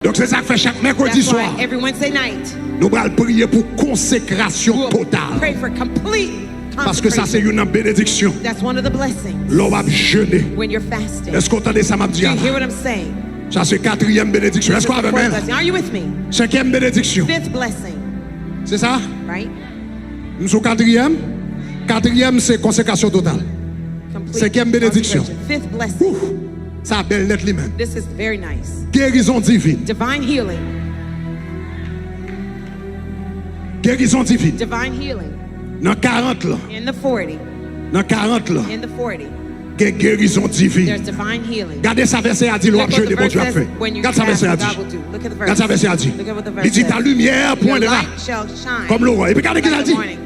Donc c'est ça que fait chaque mercredi That's why soir. every Wednesday night, Nous allons prier pour consécration we'll totale. pray for complete Parce que ça c'est consecration. une bénédiction. That's one of the blessings L'on va jeûner. when you're fasting. Est-ce qu'on entendait ça m'a dit? Do you hear what I'm saying? Ça c'est quatrième bénédiction. Est-ce qu'on This is the avait fourth même? blessing. Are you with me? Cinquième bénédiction. Fifth blessing, C'est ça? right? Nous sommes quatrième. Quatrième c'est consécration totale. Complete Cinquième bénédiction. consecration. Fifth blessing. Ouf, ça a belle lettre lui-même. This is very nice. Guérison divine. Divine healing. Guérison divine. Divine healing. Dans 40 là. In the 40. Dans 40 là. In the 40. Guérison divine. There's divine healing. Regardez ça verset a dit l'autre Look what jeudi the bon verse Dieu a says fait. when you Regarde ça fast, verset a what dit. God will do. Look at the verse. Regarde ça verset a dit. Look at what the verse Il dit ta says. lumière Your poindra light shall shine comme l'aurore. Et puis regardez ce qu'il a like dit. the morning.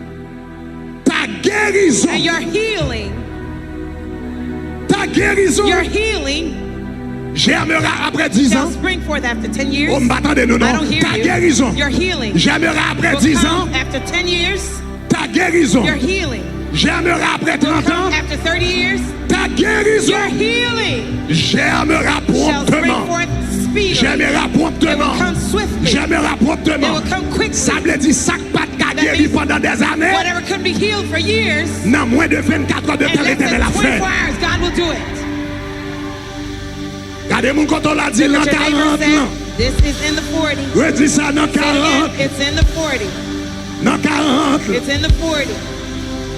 Ta guérison. And your healing, Ta guérison germera après 10 shall ans. spring forth after 10 years. Oh, m'attendez, non, I non. don't hear Ta you. guérison Your healing germera après will 10 ans. come after 10 years. Ta guérison Your healing germera après will 30 ans. come after 30 years. Ta guérison Your healing germera shall spring promptement. forth speedily. Germera It will promptement. come swiftly. Germera It promptement. will come quickly. Ça veut dire ça que pas de That guéri means pendant des années. Whatever couldn't be healed for years, Dans moins de 24 heures de in temps, less l'éternel than a 24 fait. hours, God will do it. Regardez mon quand on l'a dit Look dans at your neighbor 40 and ans. say, this is in the 40. Redis ça dans Say it 40. again, it's in the 40. Dans 40. It's in the 40.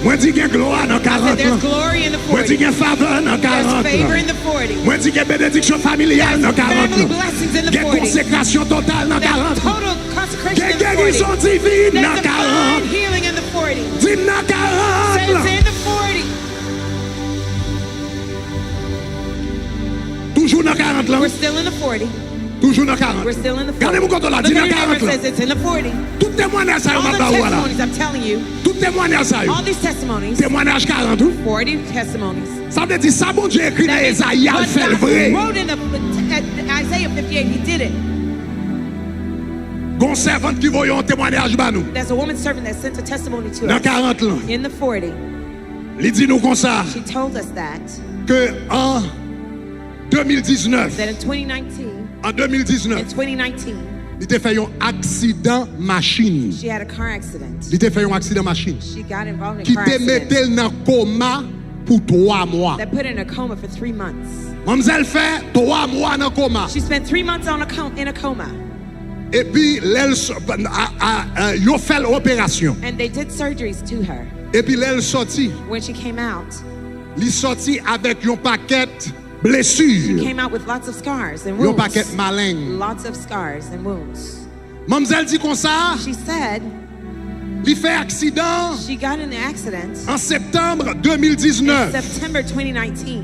Moi dis qu'il y a gloire dans I said 40 there's ans. glory in the Moi 40. dis qu'il y a faveur dans There's 40 favor ans. in the 40. Moi dis qu'il y a bénédiction familiale dans 40 Family ans. blessings in the Il y a 40. consécration totale dans There's 40 ans. total Il y consecration a in the 40. guérison divine There's dans 40. divine healing in the 40. Dis dans Say 40 it's ans. in the 40. Toujours dans 40 ans. We're still in the 40. Toujours dans 40. We're still in the 40. Regardez-moi quand on l'a dit Look dans at your 40 neighbor ans. says it's in the 40. Tout témoignage ça, All on the va voir là. testimonies, I'm telling you, Tout témoignage ça. all these testimonies, Témoignage 40 ou? 40 testimonies. Ça veut dire ça, bon Dieu écrit dans That means Esaïe, what il fait le God vrai. wrote in Isaiah 58, he did it. Gon servante qui voyait un témoignage bah nous. There's a woman servant that sent a testimony to Dans us 40 ans. in the 40. Il dit nous comme ça She told us that que en 2019, in 2019, en 2019, il t'a fait un accident machine. she had a car accident. Il t'a fait un accident machine She got involved in qui a car te accident mettait dans coma pour 3 mois. that put her in a coma for 3 months. Mademoiselle fait 3 mois dans coma. She spent 3 months in a coma, Et puis ils ont fait l'opération. and they did surgeries to her. Et puis elle sorti. When she came out, Il sorti avec un paquet she blessures. came out with lots of scars and Un wounds. paquet malin. Lots of scars and wounds. Mademoiselle dit comme ça, She said il fait accident she got in the accident en septembre in 2019. September 2019.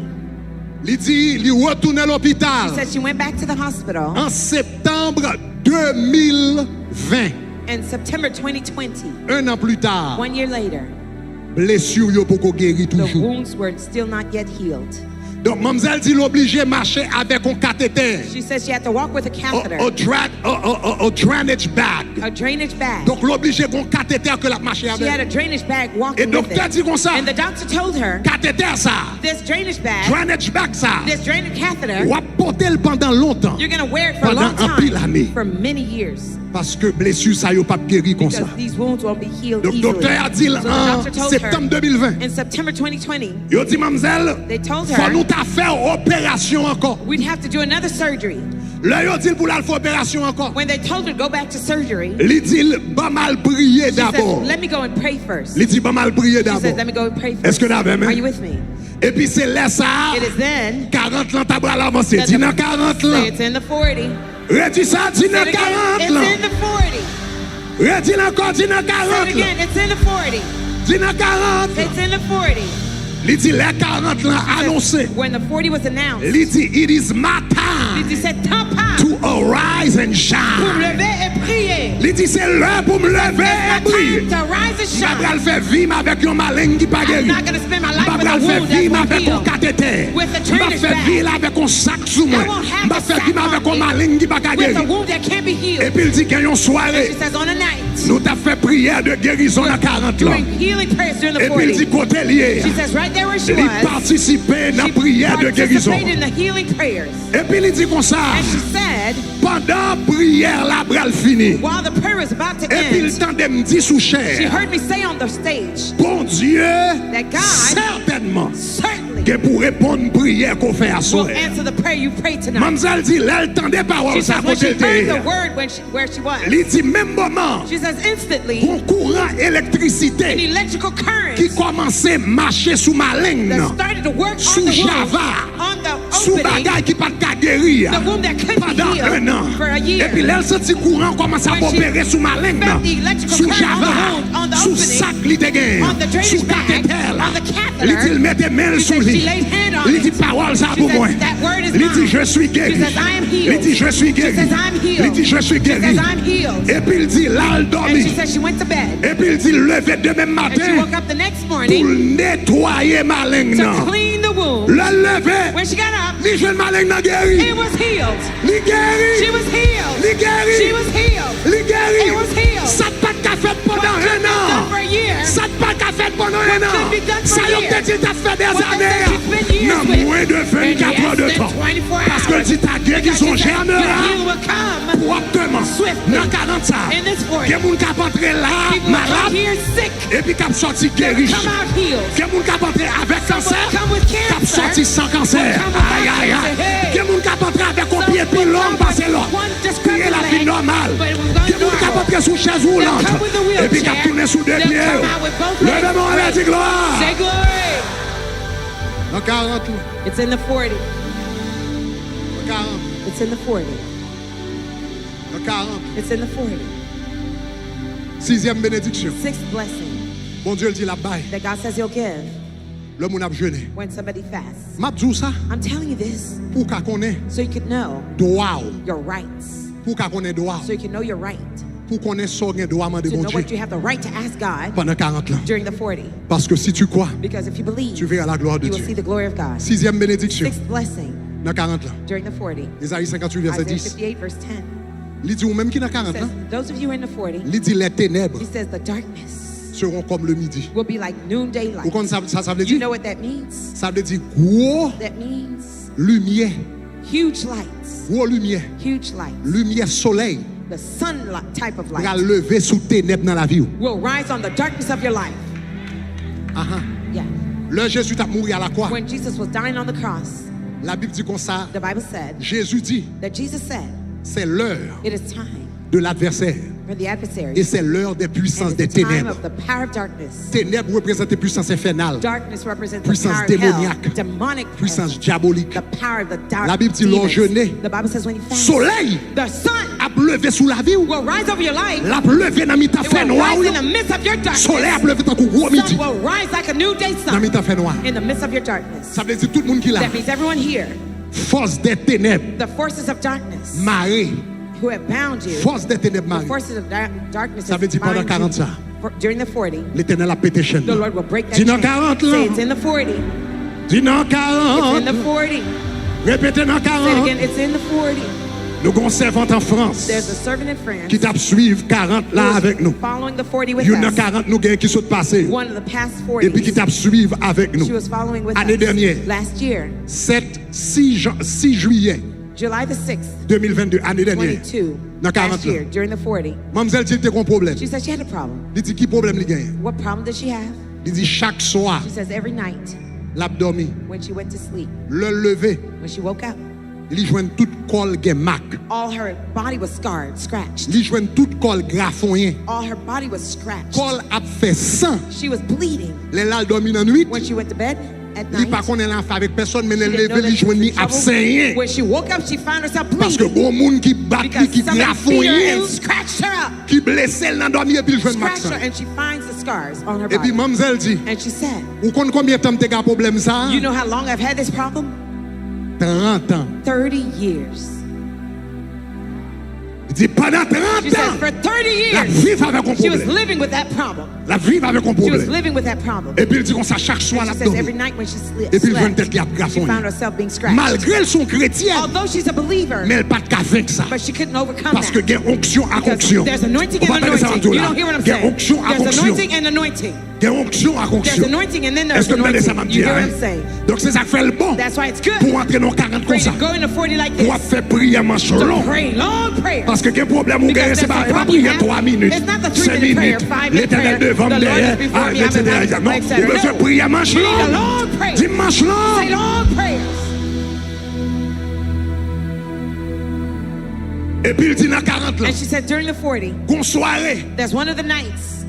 Il dit, il retourne à She l'hôpital said she went back to the hospital en septembre 2020. in September 2020. Un an plus tard, 1 year later, blessure yo poko guéri the toujours. wounds were still not yet healed. Donc mademoiselle dit l'obligé de marcher avec un cathéter, She said she had to walk with a catheter, a drainage bag. a drainage bag. Donc l'obligé un cathéter que la marcher She had a avec. drainage bag Et walking with docteur it. dit comme ça, And the doctor told her, cathéter ça, this drainage bag, drainage bag ça, this drainage catheter, ou porter le pendant longtemps. you're going to wear it for a Pendant long un pile time, année. for many years, Parce que blessure ça yo pas guéri comme ça. because these wounds won't be healed Donc easily. docteur a dit So the en doctor told septembre her, 2020, in September 2020, il dit mademoiselle, they told faut nous her ta faire opération encore. we'd have to do another surgery. Là il dit pour la faire opération encore. When they told her to go back to surgery, Il dit pas mal prier she d'abord. said, let me go and pray first. Il dit pas mal prier She d'abord. said, let me go and pray Est-ce first. que là même? Are you with me? Et puis c'est là ça. It is then 40 ans t'as bras l'avancé. that Dis dans 40 say ans. it's in the 40. Redis ça, dis Say dans it again, 40 it's ans. in the 40. Redis encore, dis dans Say it 40 again, ans. it's in the 40. Dis dans 40 ans. It's in the 40. Il dit les 40 ans annoncé. When the 40 was announced, Il dit it is my time he said, temps pas to arise and pour me shine. lever et prier. Il dit c'est l'heure pour me lever et It's my prier. time to rise and Je vais shine. le faire vivre avec un malin qui pas I'm guéri. not going to spend my Je life with a vais le faire wound that vivre won't avec un heal. cathéter. With a Je vais drainage faire bag. vivre avec un sac sous moi. I won't have Je vais a faire sack vivre on avec un me. malin qui pas With a guéri. wound that can't be Et healed. puis il dit qu'il y a une And soirée. she says, on a night, Nous t'avons fait prière de guérison à 40 ans. doing healing prayers during the Et puis il dit 40. côté lié. She says, right there where she Il was, participait dans la she prière de guérison. participated in the healing prayers. Et puis il dit comme ça. And she said, Pendant Pendant prière la bral fini. While the prayer was about to Et puis le end, temps de me dire sous she chair. heard me say on the stage Bon Dieu, that God certainement, certainly que pour répondre prière qu'on fait à will soi. answer the prayer you prayed tonight. Mademoiselle dit, là, elle tendait parole, She ça says when she côté heard the de word where she was, il dit, même moment, she says instantly pour courant an électricité electrical current qui commençait à marcher sous ma langue, that started to work sous on the womb, Java, on the sous opening, bagaille qui pas de guérir the womb that couldn't be pendant healed un an. for a Et year. puis là, elle sentit courant commence à When she opérer sous ma langue, felt the electrical sous current Java, on the sous opening, sac li de gain, on the drainage sous bag, cathéter, on the catheter. il dit, il met des mains She sous said lui. she laid hand on Il it. dit, parole ça She pour says, moi. that word is Il dit, mine. je suis guéri. She says, I am healed. Il dit, je suis She guéri. says, I'm healed. Il dit, je suis She guéri. says, I'm healed. Et puis il dit, là, elle And she dormit. said she went to bed. Et puis il dit, levez demain And she matin woke up the next pour morning nettoyer ma langue. to clean the womb. Le lever, When she got up, ni je ma langue n'a guéri. it was healed. Ni She guéri. was healed. Ni guéri. She was healed. Li guéri. It was healed. Ça n'a pas qu'à faire pendant What could un be done for an. a year, Ça n'a pas qu'à faire pendant un an. could be done for Ça a y a year. peut-être dit t'as fait des What they années. said you spent years Non, with. moins de In 24 heures de less than temps. 24 Parce que hours. dit ta guerre qui Because sont she said, jeunes your là. healing will come. Promptement. Swiftly. Dans 40 ans. In this 40. Il y a des gens qui sont entrés là, People will come malades. here sick. Et puis qui sont sortis They'll guéris. come out healed. Il y a des gens qui sont entrés avec Some cancer. will come with Qui sont cancer. sortis sans cancer. Some will come Aïe, aïe, without aïe. cancer. Il y a des gens qui sont entrés avec un Some pied puis will l'homme come passer with l'autre. one just Puis la vie leg, normale. but it was Il y a des gens qui sont normal. entrés sous chaise roulante. They'll come with a Et puis qui wheelchair. sont tournés sous deux They'll pieds. come out with both legs. Levez-moi, on a dit gloire. Say glory. Dans 40, It's in the 40. dans 40, It's in the 40. dans 40. It's in the 40. Sixième bénédiction. Sixth blessing Bon Dieu, il dit là-bas. that God says He'll give Le monde a jeûné. when somebody fasts. M'a dit ça I'm telling you this pour qu'on connaisse so you could know droit. your rights, Pour qu'on connaisse droit. so you can know your right, Pour qu'on ait son droit de to bon know Dieu what you have the right to ask God pendant 40 ans. during the 40. Parce que si tu crois, Because if you believe, tu verras la gloire de you will see Dieu. the glory of God. Sixième bénédiction Sixth blessing dans 40 ans. during the 40. Isaïe 58, verset Isaiah 10. 58, verse 10. Il dit ou même qui dans 40 Says, ans, those of you in the 40, il dit les ténèbres He says the darkness seront comme le midi. will be like noonday Vous light. comprenez ça veut You dire? know what that means? Ça veut dire gros That means lumière. huge lights. Gros lumière. Huge lights. Lumière soleil The sunlight type of va light lever sous ténèbres dans la vie. will rise on the darkness of your life. Yeah. Le Jésus t'a mouru à la croix. When Jesus was dying on the cross, La Bible dit comme ça. the Bible said Jésus dit, that Jesus said, c'est l'heure it is time de l'adversaire for the adversary. et c'est l'heure des puissances And des it's the time ténèbres. of the power of darkness. Ténèbres représentent les puissances infernales, Darkness represents the puissance power of hell, démoniaque, demonic puissance power, diabolique. the power of the dark La Bible dit l'on demons. jeûnait. The Bible says when you fast, Soleil the sun a levé sous la vie. will rise over your life. La levé dans mi-temps It fait will noir. rise in the midst of your darkness. Soleil a levé tant qu'au gros Sun midi. will rise like a noonday Dans sun mi-temps fait noir. in the midst of your darkness. Ça veut dire tout le monde qui l'a. That means everyone here, Force des ténèbres, the forces of darkness marée. who have bound you, Force des ténèbres, the marée. forces of darkness Ça veut dire pendant that 40 bind ans. you during the 40, L'éternel a pété chaîne. the Lord will break that Dis dans chain. 40 Say là. it's in the 40. Dis dans It's in 40. the 40. Répétez dans Say it 40. again. It's in the 40. Nous avons une servante en France There's a servant in France qui t'a suivi 40 là who is avec nous. following the 40 with Il y en a us. 40 nous qui sont passés. One of the past Et puis qui 40s. t'a suivi avec nous. She was following with Année us dernière. last year, 6 juillet July the 6th, 2022, année dernière. 22, Dans 40 last year, during the 40. Mademoiselle dit qu'il y a un problème. She said she had a problem. Il dit qui problème il gagne. What problem does she have? Il dit chaque soir, She says every night l'abdomen, when she went to sleep, le lever, when she woke up, il joint toute col gen marque. all her body was scarred, scratched. Il joint toute col grafonien. All her body was scratched. Col a fait sang. She was bleeding Les là dormi dans nuit. when she went to bed at Il pas night. qu'on est là avec personne mais She elle didn't know lever that il she was joint in ni trouble. absayen. When she woke up, she found herself Parce que bleeding bon monde qui bat because qui somebody beat her grafonien, and scratched her up. qui blessé elle dans dormi et puis il joint Scratched her, max. and she finds the scars on her Et puis body. mademoiselle dit, And she said, ou connaît combien de temps t'es un problème ça? you know how long I've had this problem? 30 ans. 30 years. Il dit pendant 30 She said, ans, for 30 la years, vivre avec un she was problème. living with that problem. La vivre avec un She was problème. living with that problem. Et puis il dit comme ça chaque soir And la she says every dormi. night when she Et puis il joint slept, tête qui a she grafonien. found herself being scratched. Malgré son chrétien, Although she's a believer, mais elle pas de qu'à avec ça. but she couldn't overcome Parce que that. il y a onction à Because onction. there's anointing On va and pas dire ça en anointing. tout You là. don't hear what I'm Il y a saying? onction à There's onction. anointing and anointing. Il y a onction à There's onction. anointing and then there's Est-ce que vous entendez ça, anointing. You hear what I'm saying? Donc c'est ça qui fait le bon. That's why it's good Pour entrer dans 40 for comme you ça. to go into 40 like Pour this. faire prière manche To long. pray, long prayer. Parce que quel problème vous gagnez, c'est pas prier 3 minutes, It's not the 5 3-minute prayer, minutes. 5-minute L'éternel prayer. devant The me Lord derrière. is before me, I'm etc. about to, Non, etc. vous besoin No. prier manche You need a long. long prayer. Dimanche Say long. long prayers. Et puis il dit dans 40 là, And she said during the 40, qu'on soirée there's one of the nights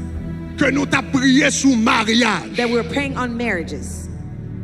que nous t'a prié sous mariage. that we were praying on marriages.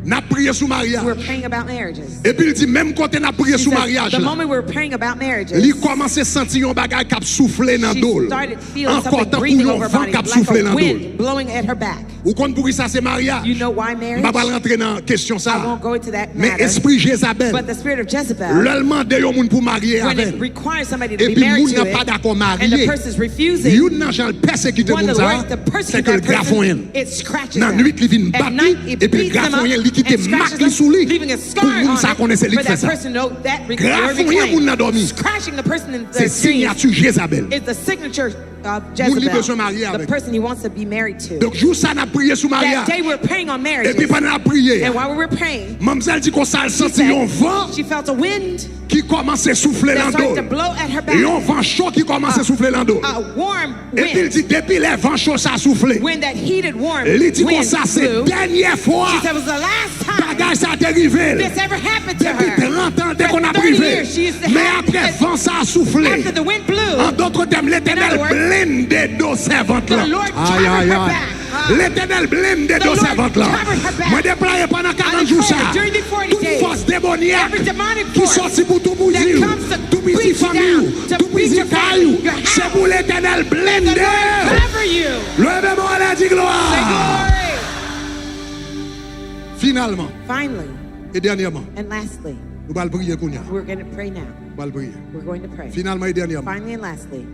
N'a prié sous We were mariage. praying about marriages. Et puis il dit même quand on a prié She sous said, mariage the là, moment we were praying about marriages, il commence à sentir un bagage qui a soufflé dans she dos. started feeling Encore something tant breathing qu'on over her vent body, qui a like soufflé a dans dos. wind blowing at her back. Ou quand pour ça c'est mariage. You know why Je marriage? ne vais pas rentrer dans la question I ça. won't go into that Mais matter. esprit Jézabel, But the spirit of Jezebel, le demande un monde pour marier when avec. it requires somebody Et to be puis married moun to n'a pas it, d'accord and the marié. person's refusing, Yon nan jan persécuté one moun of the ça, words, the person c'est que le that person, grafoyen. it scratches Nan them. nuit li vin At bat night, li, it et puis le beats them up grafoyen li kite and mak scratches li sou li. them, leaving a Pour scar moun sa on connaisse it, li for fait that ça. person know that Grafoyen moun nan dormi. scratching the person in C'est the dream signature Jézabel. is the signature of Moun li besoin Jezebel, marier the avec. person he wants to be married to. Donc jour ça n'a prié sous That mariage. day we were praying on Et marriages, puis pendant la prière, and while we were praying, mademoiselle dit qu'on ça she senti un vent said she felt a wind qui commence à souffler that dans started to dos. blow at her Et un back, vent chaud qui commence à souffler dans dos. a warm Et puis il wind. dit depuis les vents chauds ça a soufflé. When that heated, warm Il dit qu'on wind ça c'est blew, dernière fois. she said it was the last time Bagage ça a arrivé. this ever happened to Depuis her. 30 ans, dès qu'on a For 30 privé. years, she used to Mais have après, it. vent ça a soufflé. After the wind blew, En d'autres termes, l'éternel In other words, blinde dos servantes là. the Lord Aïe, aïe, covered her aïe. back. L'éternel blinde The dos Lord servantes là. covered her back. Moi, déployé pendant 40 I jours ça. declare, during the 40 Toute days, force démoniaque every demonic qui force sortit pour tout that bousiller, comes to tout beat busy you famille, down, to tout beat busy your family, caillou. your house. C'est pour l'éternel the blinde. Lord cover you. Levez-moi la dit Say gloire. glory. Finalement, Finally, et dernièrement, and lastly, nous allons prier Kounia. we're going to pray now. Nous allons prier. We're going to pray. Finalement et dernièrement, Finally and lastly,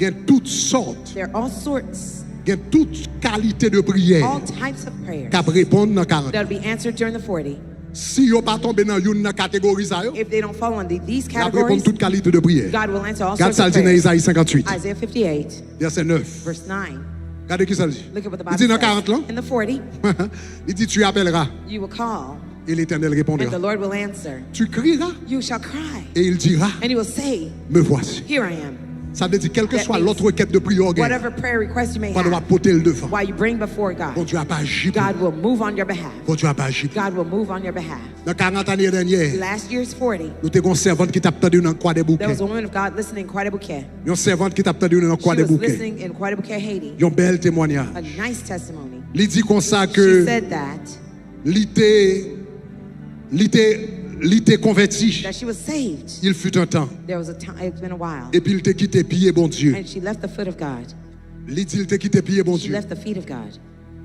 il y a toutes sortes, there are all sorts, il y a toutes qualités de prière all types of prayers qui répondent dans 40. that'll be answered during the 40. Si vous pas tombé dans une catégorie ça yo, If they don't fall under these il répond categories, toute qualité de prière. God will answer all Regarde sorts ça of dit dans prayers. Isaïe 58, Isaiah 58, verset 9. verse 9. Regardez qui ça dit. Look at what the Il Bible dit dans says. 40 là, In the 40, il dit tu appelleras you will call, et l'Éternel and répondra. the Lord will answer. Tu crieras You shall cry, et il dira and he will say, me voici. here I am. Ça veut dire quelle que That soit means l'autre requête de prière, Whatever prayer request you may on doit have, porter le devant. while you bring before Bon God, Dieu a pas agi. God will move on your behalf. Bon Dieu a pas agi. God will move on your behalf. Dans 40 années dernières, Last year's 40, nous avons une servante qui t'a attendu dans le coin des there bouquets. was a woman of God listening in Kwadebuke. Une servante qui t'a attendu dans le She coin des was bouquets. listening in Kwadebuke, Haiti. Un bel témoignage. A nice testimony. Il dit comme ça She que said that l'ité converti. she was saved. Il fut un temps. There was a time, it's been a while. Et puis il t'a quitté pied bon Dieu. And she left the foot of God. Il dit il t'a quitté pied bon She Dieu. left the feet of God.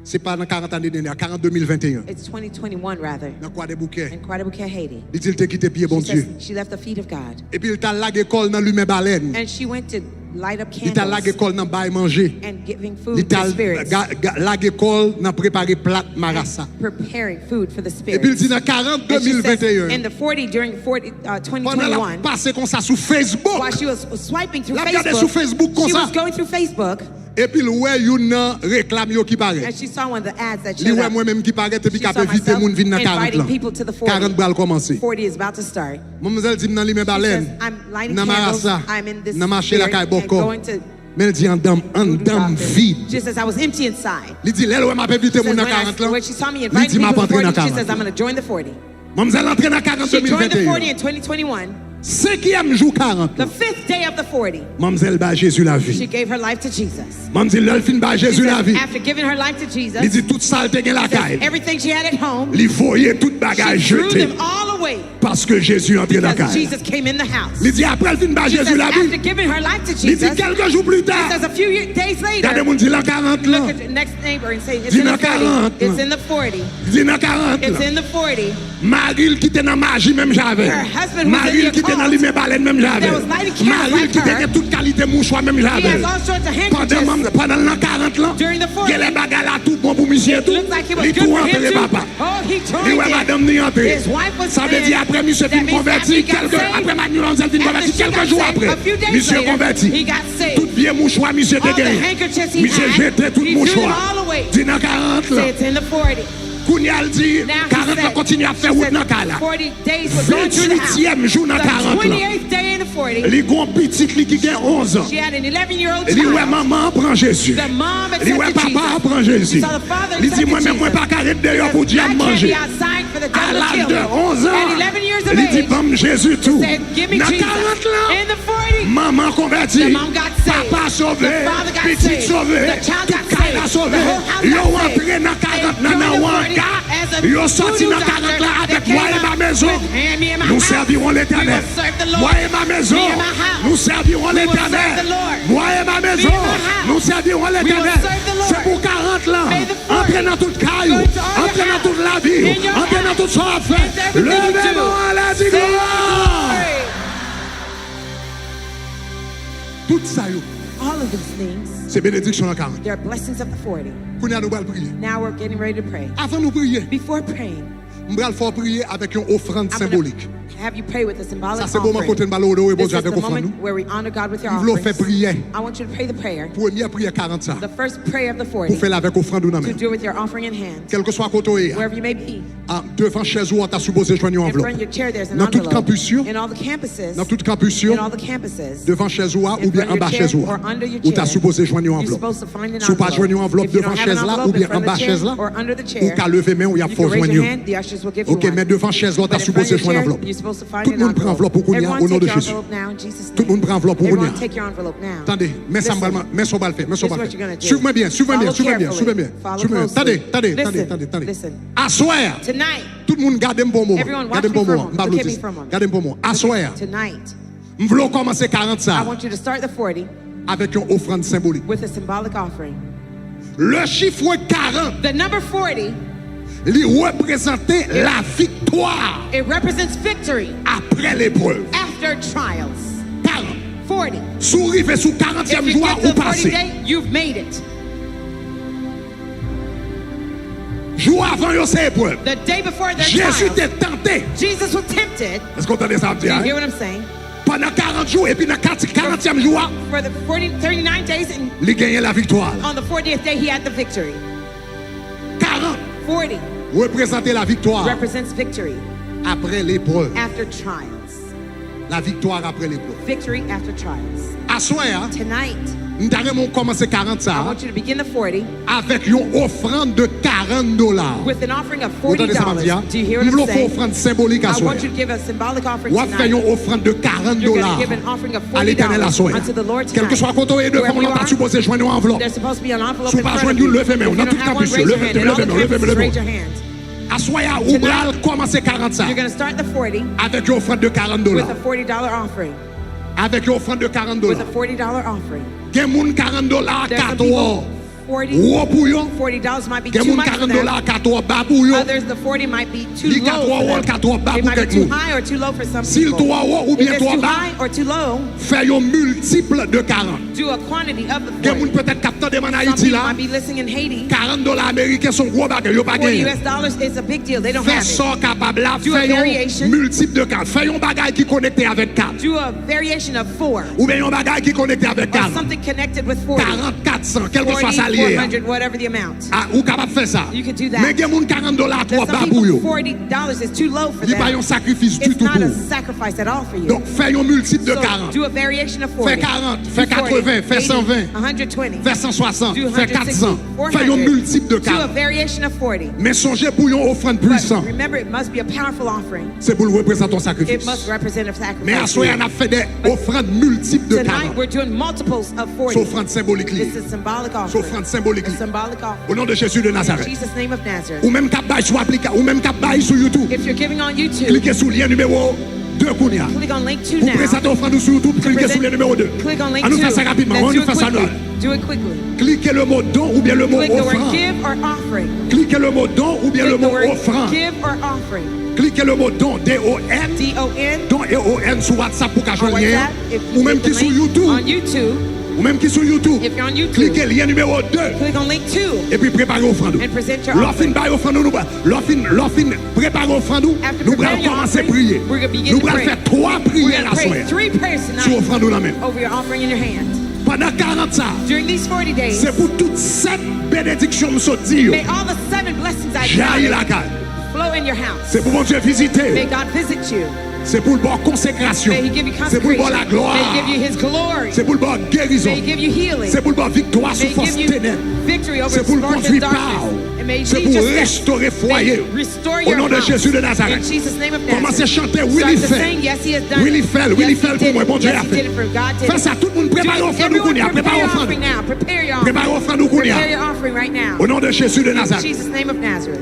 C'est pas dans 40 années dernières, 40 2021. It's 2021 rather. Dans quoi des bouquets. In Kwadebuke, Haiti. Il dit il t'a quitté pied bon She Dieu. says she left the feet of God. Et puis il t'a lagué l'école dans lui-même baleine. And she went to light up Il t'a lagué candles l'école dans bail manger. and giving Il food t'a to spirits. lagué l'école dans préparer plat marassa. Preparing food for the Et puis il spirits. dit dans 40 And she says 2021. in the 40 during 40, Pendant la 2021, passé comme ça sur Facebook. while she was swiping through La regardait sur Facebook Facebook, comme she ça. was going through Facebook Et puis ouais une réclame yo qui paraît. and she saw one of the ads that Li showed ouais up. moi-même qui paraît et puis She qui a saw invité myself moun vinn dans 40 inviting là. people to the 40 bral commencer. 40 is about to start. Mademoiselle dit dans lui même She says, baleine. I'm lighting Dans candles, marassa. I'm in this Dans marché la spirit caille and boko. going to Mais elle dit en dame vide. She says, I was empty inside. Il dit là ouais m'a invité She moun says, dans when 40 là. when she saw me Il inviting dit m'a people to pas entré 40, dans she says, 40. I'm going to join the 40. Mademoiselle entré dans 40 She joined the 40 2021. in 2021. 5e jour 40. The 5th day of the 40, Mademoiselle ba Jésus la she vie. gave her life to Jesus. Mademoiselle elle fin ba She Jésus la says, vie. after giving her life to Jesus, Il dit toute saleté gen la says, caille. everything she had at home, Li voyait toute she bagage threw jeté them all away parce que Jésus entré dans la because caille. Jesus came in the house. Il dit après elle fin ba She Jésus says, la after vie. giving her life to Il dit Jesus, quelques jours plus tard. says a few days Regardez later, moun dit la 40 là. look at the next neighbor and say, it's Dis in the dans 40, 40. It's in the 40. Il dit dans 40 It's là. in the 40. Marie qui était dans magie même j'avais. Her husband was in Marie the qui était dans occult. lui même baleine même j'avais. There was lighting candles Marie like qui her. était toute qualité mouchoir même He j'avais. has all sorts of handkerchiefs. Pendant l'an 40 là. During the 40. Il y a les bagages là tout bon pour monsieur tout. Looks like it was Il good tout for rentré him les too. papas. Oh, he Il joined ouais it. madame n'y entré. His wife was Ça veut in. dire après monsieur fin That means converti after he got quelques saved, après Manuel Ansel fin after converti she quelques got jours saved, après. a few days Monsieur later, converti. he got saved. Tout oublié mouchoir, monsieur te All the gagne. handkerchiefs he Monsieur had, jeté tout he threw it mouchoir. all away. Dis dans 40 là. Say it's in the 40. Kounyal dit, Now he 40 said, continue à faire she route said dans Kala. 40 days was going through the house. 28e jour dans 40 The là. 28th day in the 40, Li gon petit li qui gagne 11 ans. she had an 11-year-old Li ouais child. maman prend Jésus. The mom Li ouais accepted papa Jesus. prend Jésus. So the father Li dit accepted moi même moi Jesus. pas carré dehors pour I dire can't manger. be outside for the À devil to l'âge kill de me. 11 ans, At 11 years of il dit age, bam Jésus tout. said, give me Dans Jesus. 40 là, In the 40, maman convertie. the mom got saved. Papa sauvé. The father got Petit saved. sauvé. The child Tout got Kala saved. sauvé. The whole house Yo got saved. entré dans 40 They dans joined the Wanga. 40 as a Yo sorti voodoo dans 40 là doctor. avec They moi came et ma out maison. with, "Hand me in my Nous house. servirons l'Éternel. We will serve the Lord. Moi et ma maison. Me and my house. Nous servirons We will l'Éternel. serve the Lord. Moi et ma maison. Me and my house. Nous servirons l'Éternel. serve the Lord. C'est pour 40 là. May the 40 Entrez dans toute caillou. go to all Entrez your dans toute la vie. in your Entrez dans house. toute son affaire. It's everything you do. Levez-moi à la Say gloire. glory. Tout ça, yo, All of these things, c'est bénédiction dans 40. they're blessings of the 40. Pour nous allons prier. Now we're getting ready to pray. Avant de prier, Before praying, nous allons faire prier avec une offrande I'm symbolique. going to have you pray with a symbolic Ça, c'est bon, offering. côté de ballon, et bon This Dieu is the avec offrande. moment where we honor God with your Nous voulons faire offerings. prier. I want you to pray the prayer, Première prière 40 ça. the first prayer of the Pour 40, faire avec offrande ou non. to do with your offering in hand. Quel que soit côté, Wherever you may be, devant chez vous, on t'a supposé joindre une in front enveloppe. of your chair, there's an Dans tout envelope. campus, In all the campuses, dans tout campus, in all the campuses, devant chez vous in ou bien front en of bas your chez chair vous, or under your ou t'as chair, supposé joindre une you're enveloppe. supposed to find an Si vous pas joindre une enveloppe If you devant don't have an chaise là enveloppe ou bien in front en bas of the chaise chair là, or under the ou chair, qu'à lever main ou il y a you fort can raise joindre. your hand, the ushers will give you Ok, one. mais devant chaise là, But t'as in front of supposé your joindre une chair, enveloppe. you're supposed to find Tout le an monde prend enveloppe pour Kounia Everyone au nom de take your Jésus. envelope now in Jesus' Tout le monde name. prend enveloppe pour Kounia. Everyone take your envelope now. Attendez, mais ça Listen. mais son bal fait, mais son This is bal what fait. you're gonna do. Suivez-moi bien, suivez-moi bien, Follow suivez-moi bien, carefully. suivez-moi bien. Follow Suivez-moi bien. closely. Attendez, Listen. attendez. Listen. À soir, Tonight, tout le monde garde un bon moment. Everyone watch Garde un me bon for a moment. moment. Look at me M'applaudissez. for a moment. Garde un bon moment. À soir, tonight, nous voulons commencer 40 I ça want you to start the 40 avec une offrande symbolique. with a symbolic offering. Le chiffre 40, The number 40, il représentait la victoire it represents victory après l'épreuve. after trials. 40. 40. Sourive sous If 40e you jour get ou to the 40 passé. day, you've made it. Jour avant, yo c'est épreuve. The day before their Jésus trials, t'est tenté. Jesus was tempted. Est-ce qu'on entendait ça Do you dire? hear what I'm saying? Pendant 40 jours et puis dans 40e jour, For the 39 days, and il gagnait la victoire. on the 40th day, he had the victory. 40 40 représentait la victoire represents victory après l'épreuve. after trials. La victoire après l'épreuve. Victory after trials. À soir, Tonight, nous avons commencé 40 I ça want you to begin the 40 avec une offrande de $40. with an offering of Vous entendez ça, $40. Madia? Do you hear Nous what voulons I'm faire saying? une offrande symbolique à I soir. want you to give a symbolic offering Ou à faire tonight. une offrande de $40 You're going to give an offering of à l'éternel à $40 soir. unto the Lord Quel que tonight. soit côté de Wherever on you n'a pas are, supposé joindre une enveloppe. there's supposed to be an envelope Si in vous pas front of joindre, you. levez main. If On you a don't tout have one, campus. raise your Levez, hand. In all the levez, levez, campuses, levez. raise your hand. À soir, ou bral commencer 40 ça You're going to start the 40 avec une offrande de with a $40. $40 offering. Avec une offrande de With a $40. $40 offering. Gen moun $40 There's some 4 people, 40 Ou pour yo. $40 might be Gen too moun much for them. $40 4 bas pour yo. Others, the 40 might be too Li low 4 for ou them. 4 bas It pour might be quelqu'un. too high or too low for some S'il people. 3 ou If bien it's 3 too bas, high or too low, fait un multiple de 40. do a quantity of the Gen moun 40. peut-être capteur de man Some Haïti people là. might be listening in Haiti. $40 américains sont gros bagages, yo pas 40 gagné. US dollars is a big deal. They don't Fais have it. ça capable là, Do a fais variation. un multiple de 4. Fais un bagage qui connecté avec 4. Do a variation of 4 Ou bien un bagage qui connecté avec or 40. something connected with 40. 40, 400, quel que 40, soit ça lié. 400, whatever the amount. Ah, ou capable de faire ça. You can do that. Mais gen moun $40 There's trop bas some pour people, yo. $40 is too low for Il pas un them. sacrifice du It's tout not pour a vous. sacrifice at all for you. Donc fais un multiple de So 40. do a variation of 40. Fais 40, fais Do 40, 80, fais 120. 120. Fais 160, Do fais 160, 400. Fais un 400. multiple de Do a 40. variation of 40. Mais songez pour une offrande But puissante. remember, it must be a powerful offering. C'est pour le représenter ton It sacrifice. must represent a Mais à sacrifice. soi, on a fait des offrandes multiples de Tonight, 40. we're doing multiples of C'est 40. offrande symbolique liée. This is symbolic C'est offering. offrande symbolique A liée. symbolic Au offering. nom de Jésus de In Nazareth. Jesus' name of Nazareth. Ou même cap bail sur application, ou même cap bail sur YouTube. If you're giving on YouTube, Cliquez sur le lien numéro 2 Kounia. click on link 2 Vous now. présentez offrande sur YouTube, cliquez sur le numéro 2. Click on link On 2. nous fait ça rapidement, on Let's nous do fait it ça quickly. nous. Do it quickly. Cliquez le mot don ou bien le mot Click the word offrande. give or offering. Cliquez le mot don ou bien le Click the mot word offrande. give or offering. Cliquez le mot don, D-O-N, D-O-N don E-O-N sur WhatsApp pour qu'à or joindre lien. WhatsApp. If you Ou même click qui the sur link YouTube. on YouTube, Ou même qui sur YouTube. if you're on YouTube, Cliquez le lien numéro 2. click on link 2 Et puis préparez offrande. and present your L'offre offering. bail offrande nous l'offre préparez offrande After nous allons preparing your commencer à offering, prier. we're gonna begin Nous to allons pray. faire 3 We're prières going à to pray soir. 3 prayers Sur tonight offrande dans la main. over your offering in your hand. Pendant 40 ans, During these 40 days, c'est pour toutes 7 bénédictions me sont dit. may all the 7 blessings I J'aille la got caille. flow in your house. C'est pour mon Dieu May visiter. God visit you. C'est pour le bon consécration. May He give you C'est pour le bon consecration. la gloire. May He give you His glory. C'est pour le bon guérison. May He give you healing. C'est pour le bon victoire sur May He force give you ténèbres. victory over C'est pour le darkness, conduire darkness. par. And may He C'est lead pour your steps. restaurer May foyer. He restore Au your nom de house. Jésus de In Nazareth. Jesus' name of Commencez à Nazareth. chanter. Start Will He to fait. sing, yes, He has done Will He it. fait. Will Yes, He fait did pour moi. it. Bon Dieu Yes, a He fait. did it for God did Fais it. ça. Tout le monde prépare l'offrande ou Everyone Kounia. prepare Prépare your l'offrande. offering now. Prepare your offering. Prépare l'offrande ou Kounia. Prepare your offering right now. Au nom de Jésus de In Nazareth. Jesus' name of Nazareth.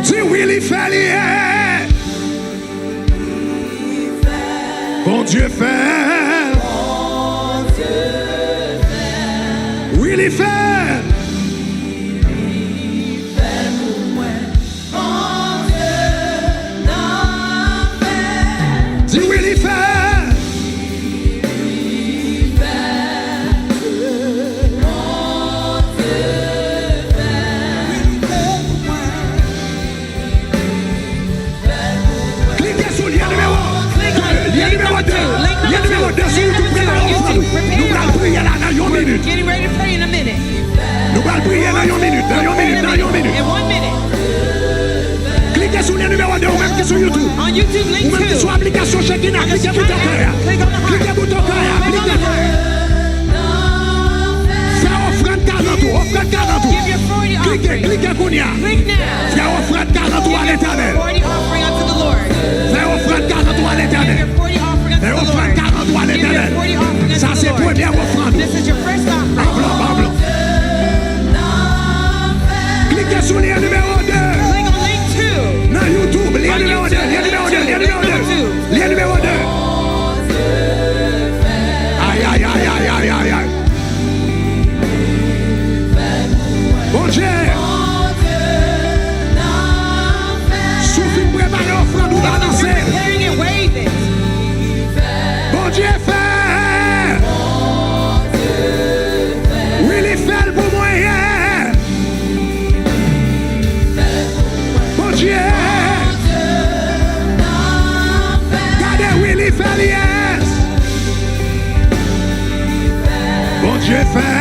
Si Will He fait lié. Bon Dieu fait. Will He fait. Si Will He fait. Cliquez sur le lien numéro 2. Lien numéro 2. Lien numéro 2 sur YouTube. Préparez l'offrande. Nous allons prier là dans une minute. Getting ready to pray in a minute. Nous allons prier dans une minute. Dans une minute. Dans une minute. In 1 minute. Cliquez sur le lien numéro 2 ou même qui sur YouTube. On YouTube, Ou link même qui sur 2. l'application Shekinah. Cliquez bouton cœur. Click on the heart. Cliquez bouton cœur. Click on the Cliquez. heart. Fais offrande 40 tours. Offrande 40 tours. Give your 40 Cliquez. offering. Cliquez Kounia. Click now. Fais offrande 40 tours à Give l'éternel. your 40 offering unto the Lord. Fais offrande 40 tours à Give l'éternel. your 40 offering unto Fais the offrande Lord. 40 tours à Give your l'éternel. 40 offering Ça unto the c'est Lord. première offrande. This is your first offering. Blanc, blanc, blanc. Cliquez sur le lien numéro 2. Click on link 2. Dans YouTube. Lien On numéro 2. YouTube, Lien numéro 2. link Lien two, numéro link 2. two. Lien numéro 2. Aïe, aïe, aïe, aïe, aïe, aïe, aïe. Bon Dieu. Souffle, préparez l'offrande, nous allons danser. Preparing and wave it. Bon Dieu fait. Will He fait pour moi. Bon Dieu. Regardez, Will He fait yes. Bon Dieu fait.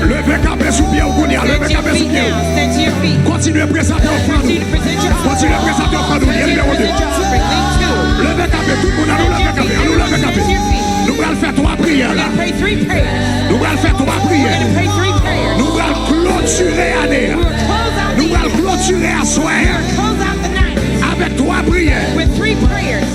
Levez campé sous pied au Kounia. Stand Levez to your campé sous feet pied. now. Stand to your feet. Continuez à présenter l'offrande. Continue to present your offering. Continuez à présenter l'offrande. Lien Continue to numéro 2. present your offering. Link 2. Levez campé, tout le monde à nous lever campé. À nous lever campé. Nous allons faire 3 prières We're là. going to pray 3 prayers. Nous allons faire 3 We're prières. going to pray 3 prayers. Nous allons clôturer l'année. We will close out the Nous allons year. clôturer à soir Close out the night avec 3 prières. with 3 prayers.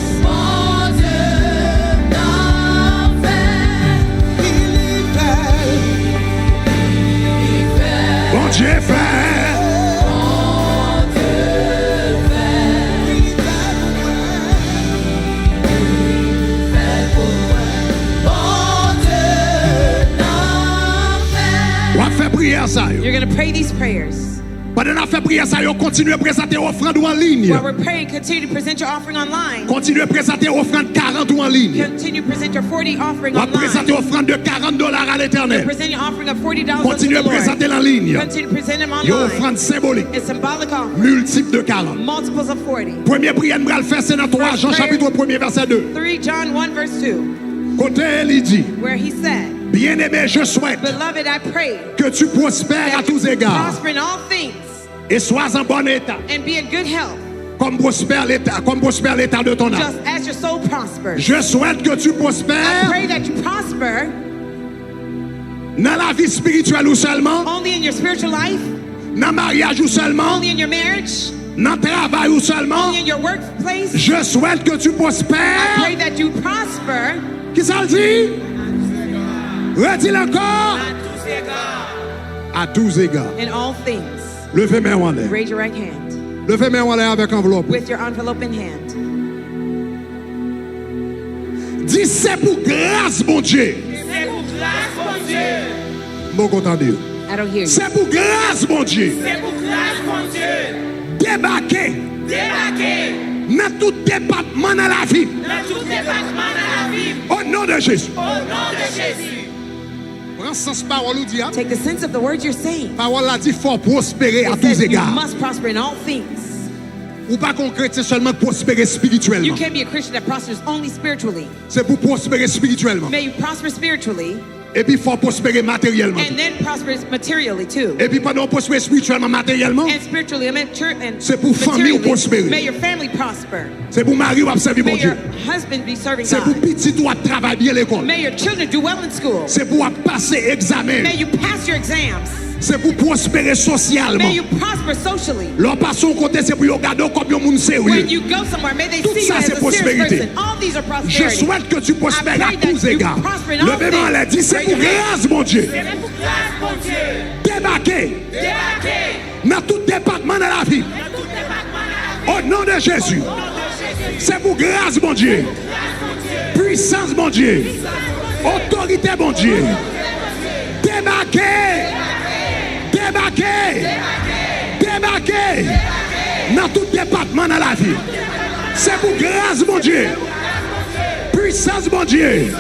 Bon Dieu fait. On va faire prière ça. yo. You're going to pray these prayers. Pendant qu'on fait prière ça, on continue à présenter offrande en ligne. While we're praying, continue to present your offering online. Continue à présenter offrande 40 en ligne. Continue to present your 40 offering On va présenter online. offrande de $40 à l'éternel. Present your offering of $40 unto Continue the à Lord. présenter en ligne. Continue to present them Une online. offrande symbolique. It's symbolic offering. Multiple de 40. Multiples of 40. Première prière, nous allons faire, c'est dans 3 Jean chapitre 1 verset 2. 3 John 1 verse 2, Côté, il dit, where he said, bien-aimé, je souhaite Beloved, I pray que tu prospères à that you tous égards prosper in all things et sois en bon état, and be in good health, comme prospère l'état de ton âme. just as your soul prospers. Je souhaite que tu I prospères pray that you prosper dans la vie spirituelle ou seulement, only in your spiritual life, dans le mariage ou seulement, only in your marriage, dans le travail ou seulement. only in your workplace. Je souhaite que tu I pray prospères. that you prosper Qui ça le dit? Redis-le encore. À tous égards. in all things. Levez mes mains en l'air. Raise your right hand Levez mes mains en l'air avec enveloppe. with your envelope in hand. Dis c'est pour grâce, mon Dieu. C'est pour grâce, mon Dieu. Bon content Dieu. I don't hear you. C'est pour grâce, mon Dieu. C'est pour grâce, mon Dieu. Débarquer Débarquer dans tout département dans la vie. Dans tout département dans la vie. Au nom de Jésus. Au nom de Jésus. Prends sens parole ou dit. Take the sense of the words you're saying. Parole a dit faut prospérer à It tous says you égards. must prosper in all things. Ou pas qu'on chrétien seulement prospérer You spirituellement. can't be a Christian that prospers only spiritually. C'est pour prospérer spirituellement. May you prosper spiritually Et puis il faut prospérer matériellement. and then prosper materially too. Et puis pendant prospérer spirituellement, matériellement, And spiritually, and c'est pour famille ou prospérer. May your family prosper. c'est pour mari ou servir May mon your Dieu. husband be serving C'est pour God. petit ou travailler bien l'école. May your children do well in school. C'est pour passer examen. May you pass your exams. C'est pour prospérer socialement. May you prosper socially. Leur passion côté c'est pour regarder comme un monde sérieux. When you go somewhere, may they Tout see you ça, as c'est a serious prospérité. person. All these are Je prosperity. souhaite que tu prospères I à pray that tous you égards. prosper in all Le bébé l'a dit, c'est things. pour grâce, mon Dieu. C'est pour grâce, mon Dieu. Débarquer Débarquer. dans tout département de la vie. Dans tout département dans la vie. Au nom de Jésus. Au nom de Jésus. C'est pour grâce, mon Dieu. Grâce, mon Dieu. Puissance, mon Dieu. Autorité, mon Dieu. Débarquer. Débarquer. Débarquer. Dans tout département de la vie. C'est pour grâce, mon Dieu. Puissance, mon Dieu.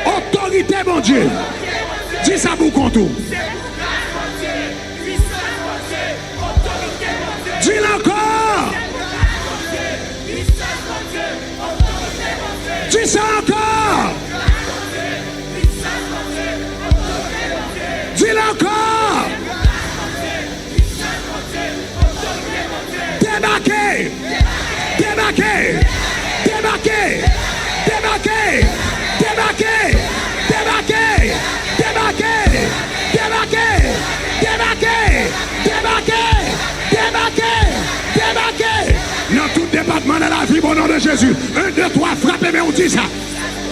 Autorité, mon Dieu. Dis ça pour contour. Dis-le encore. Dis ça encore. Dis-le encore. Débarquez. Débarquez. Débarquez. Débarquez. Débarquez. Débarquez. Débarquez. Débarquez. Débarquez. Débarquez. Débarquez. Débarquez. Dans tout département de la vie, au nom de Jésus. 1, 2, 3, frappez, mais on dit ça.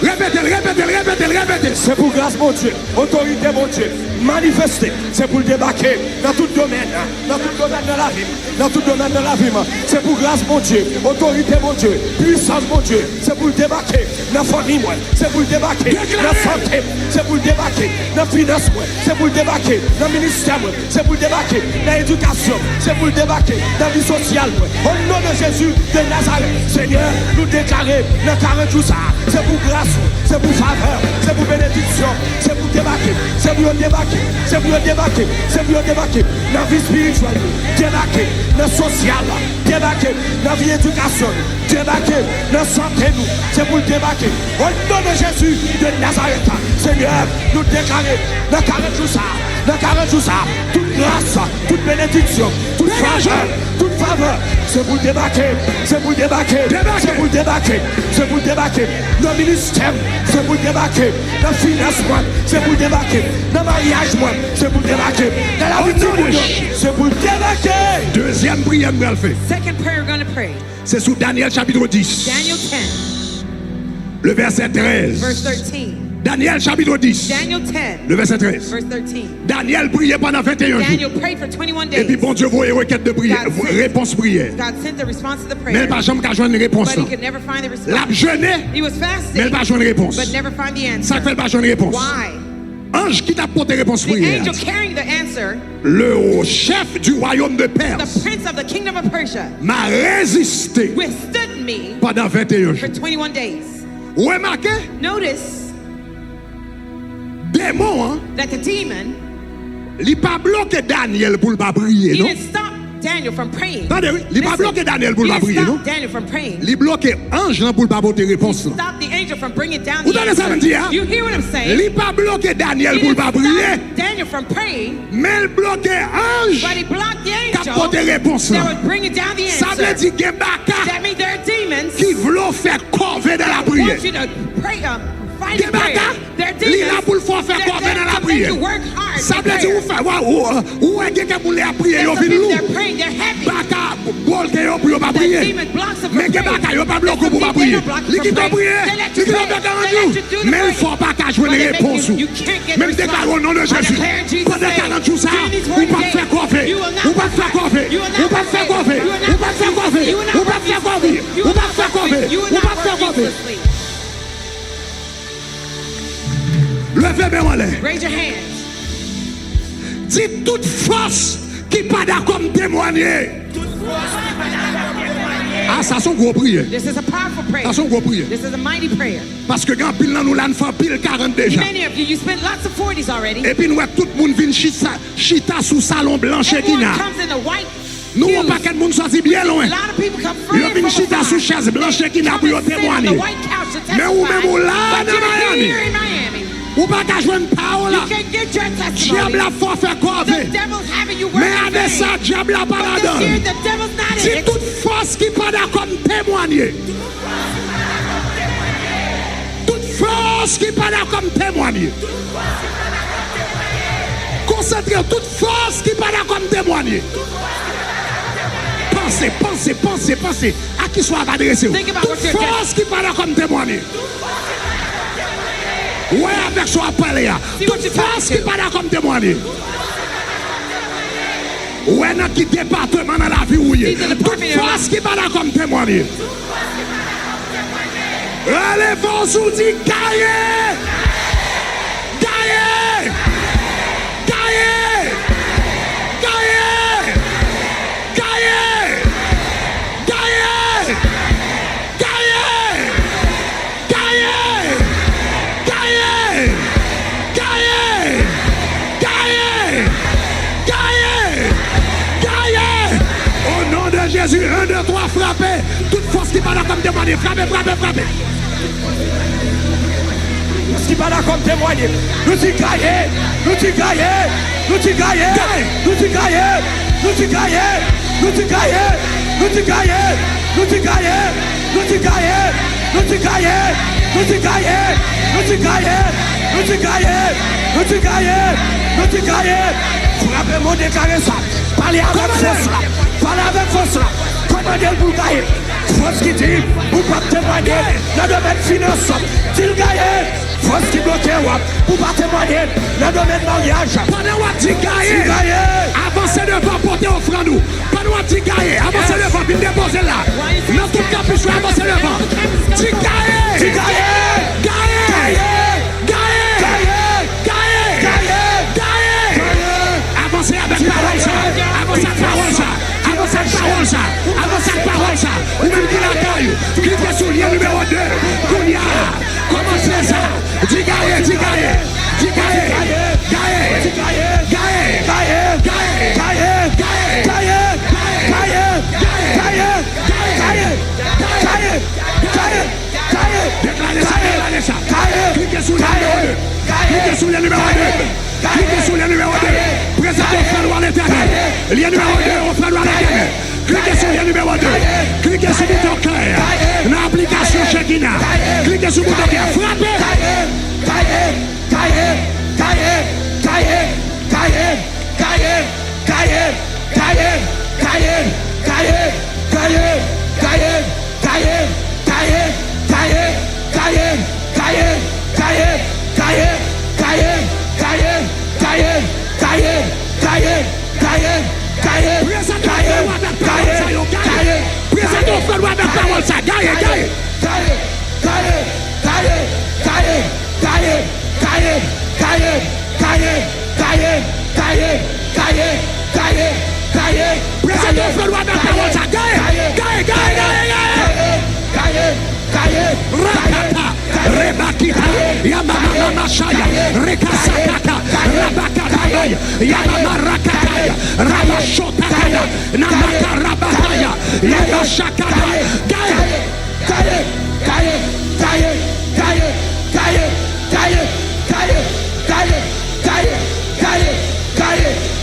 Répétez, répétez, répétez, répétez. C'est pour grâce, mon Dieu, autorité, mon Dieu, manifester, c'est pour débarquer dans tout domaine, dans tout domaine de la vie, dans tout domaine de la vie. C'est pour grâce, mon Dieu, autorité, mon Dieu, puissance, mon Dieu, c'est pour débarquer dans la famille, c'est pour débarquer dans la santé, c'est pour débarquer dans la finance, c'est pour débarquer dans le ministère, c'est pour débarquer dans l'éducation, c'est pour débarquer dans la vie sociale. Au nom de Jésus de Nazareth, Seigneur, nous déclarer dans 40 jours, c'est pour grâce. C'est pour faveur, c'est pour bénédiction, c'est pour débarquer, c'est pour débarquer, c'est pour débarquer, c'est pour débarquer dans la vie spirituelle, débarquer dans le social, débarquer dans la vie éducation, débarquer dans la santé, c'est pour débarquer. Au nom de Jésus de Nazareth, Seigneur, nous déclarer dans 40 jours, dans 40 jours, toute grâce, toute bénédiction, toute faveur, c'est pour débarquer, c'est pour débarquer, c'est pour débarquer, c'est pour débarquer dans le ministère, c'est pour débarquer dans le financement, c'est pour débarquer dans le mariage, c'est pour débarquer dans la vie de tout le monde, c'est pour débarquer. Deuxième prière, nous allons faire. Second prayer we're going to pray. C'est sous Daniel chapitre 10. Daniel 10, Le verset verse 13. 13. Daniel chapitre 10. Daniel 10, Le verset 13. verse 13. Daniel priait pendant 21 jours. Daniel prayed for 21 Et puis days. bon Dieu voyait requête de prière, God sent- réponse prière. God sent the response to the Mais prayer, elle n'a jamais qu'à joindre une réponse. but he could never find the La response. jeûné, He was mais elle n'a fasting, pas joindre une réponse. but never find the Ça answer. fait elle pas joindre une réponse. Why? Ange qui t'a porté réponse The prière. angel carrying the answer, Le chef du royaume de the Perse prince of the kingdom of Persia, m'a résisté withstood me pendant 21 for jours. 21 days. Remarquez, Notice démon, hein, that the demon, il n'a pas bloqué Daniel pour ne pas prier, he non? didn't stop Daniel from praying. Attendez, oui, il n'a pas Listen, bloqué Daniel pour he ne pas didn't prier, non? stop Daniel from praying. Il bloqué ange là pour ne pas porter réponse. là. Stop the angel from bringing down Vous the entendez ça, me dire, hein? answer. You hear what I'm saying? Il n'a pas bloqué Daniel He pour ne didn't pas prier, stop Daniel from praying, mais il bloqué ange but he blocked the qui a porté angel réponse. that là. was bringing down the Ça veut answer. dire qu'il y a baka That means there are demons qui veulent faire corvée dans la who prière. want you to pray, fight Des in prayer. baka, There are il a demons pour le faire corvée dans la that make prière. you work hard Ça in veut dire prayer. ou est quelqu'un pour les prier, There's ils some viennent people lourd. that are praying, they're heavy. Baka, bol que yo pour yo pas The prier. demon blocks them Mais from que praying. baka yo pas There's bloqué some pour pas people, they prier. don't block you Li qui from doit prier, praying. They let li you qui doit pray. faire They 40 let jours. you do the Mais il praying. faut pas qu'à jouer But les they make réponses. you can't get Même the déclare au nom de response. I Jésus. declare in Jesus' Pendant name, 40 jours ça, during these ou 40 pas days, faire corvée. you will not Ou pas work faire hard. corvée. You will not Ou pas work faire hard. corvée. You will not Ou pas faire work corvée. You will not Ou pas work faire uselessly. corvée. You Ou will pas not faire work corvée. You will Ou not pas work faire corvée. uselessly. Levez mes mains là. Raise your hands. Dis toute force qui pas d'accord me témoigner. prayer. Ah, ça son gros prière. This is a powerful prayer. Ça son gros prière. This is a mighty prayer. Parce que quand pile nous l'an fait pile 40 déjà. Many of you, you spent lots of 40s already. Et puis nous tout le monde vient chita sous salon blanc chez Everyone Kina. comes in a white Nous pews. on pas qu'un monde sorti bien loin. A lot of people come Yo from vient chita sous afar. chaise blanche chez Kina pour Come and sit on témoigner. the white couch to Mais où testify. même ou là But dans you're Miami. here in Miami. Ou pas qu'à joindre parole là. You can't get your Diable testimony. a fort fait quoi The devil's having you mais working avec ça, diable a pas But là-dedans. this year, the devil's not Si in it. toute force qui pas d'accord témoigner. Toute force qui pas d'accord témoigner. Concentrez toute force qui pas d'accord témoigner. Pensez. À qui soit adressé. Think about Toute what you're force qui pas d'accord témoigner. Ouais, avec soi parler. See what Toute you're force talking qui to. pas d'accord témoigner. Ouais, dans qui département dans la vie où il est. See the Toute department in your force qui pas d'accord témoigner. Allez, force ou dit gaillez! Gaillez! Gaillez! Gaillez! Gaillez! Gaillez! Gaillez! Gaillez! Gaillez! Gaillez! Gaillez! Gaillez! Gaillez! Au nom de Jésus, 1, 2, 3, frappez! Toute force qui parle comme témoigner, frappez! Ce qui va là comme témoigner. Nous t'y gagnons. Frappez mon déclaré ça. Parlez avec force là. Commandez le Bulgarie. Force qui dit, vous pas témoigner dans le domaine finance. S'il gagne, force qui bloque, vous pas témoigner dans le domaine mariage. Pendant qu'on dit gaillé, avancez devant, portez offrande nous. Pendant qu'on dit gaillé, avancez devant, puis déposez là. Dans tout capuchon, avancez devant. Dit gaillé, avancez avec parole ça, avancez avec parole ça. Avancez avec parole ça. Ou même qui la caille, cliquez sur le lien numéro 2. Kounia, commencez ça. Dis gaillé. Déclarez ça. Cliquez sur le numéro 2. Cliquez sur le numéro 2. Présentez offrande à l'éternel. Lien numéro 2, offrande à l'éternel. Cliquez sur le numéro 2. Cliquez sur le bouton clair. Dans l'application Shekina. Cliquez sur le bouton clair. Frappez. Présentez offrande avec parole ça. Gaillez. Présentez offrande avec parole ça. Gaillez. Rakata, Rebakita, Yamama Mashaya, Rekasakata, Rabakataya, Yamama Rakataya, Rabashotaya, Namaka Rabataya, Yamashakata,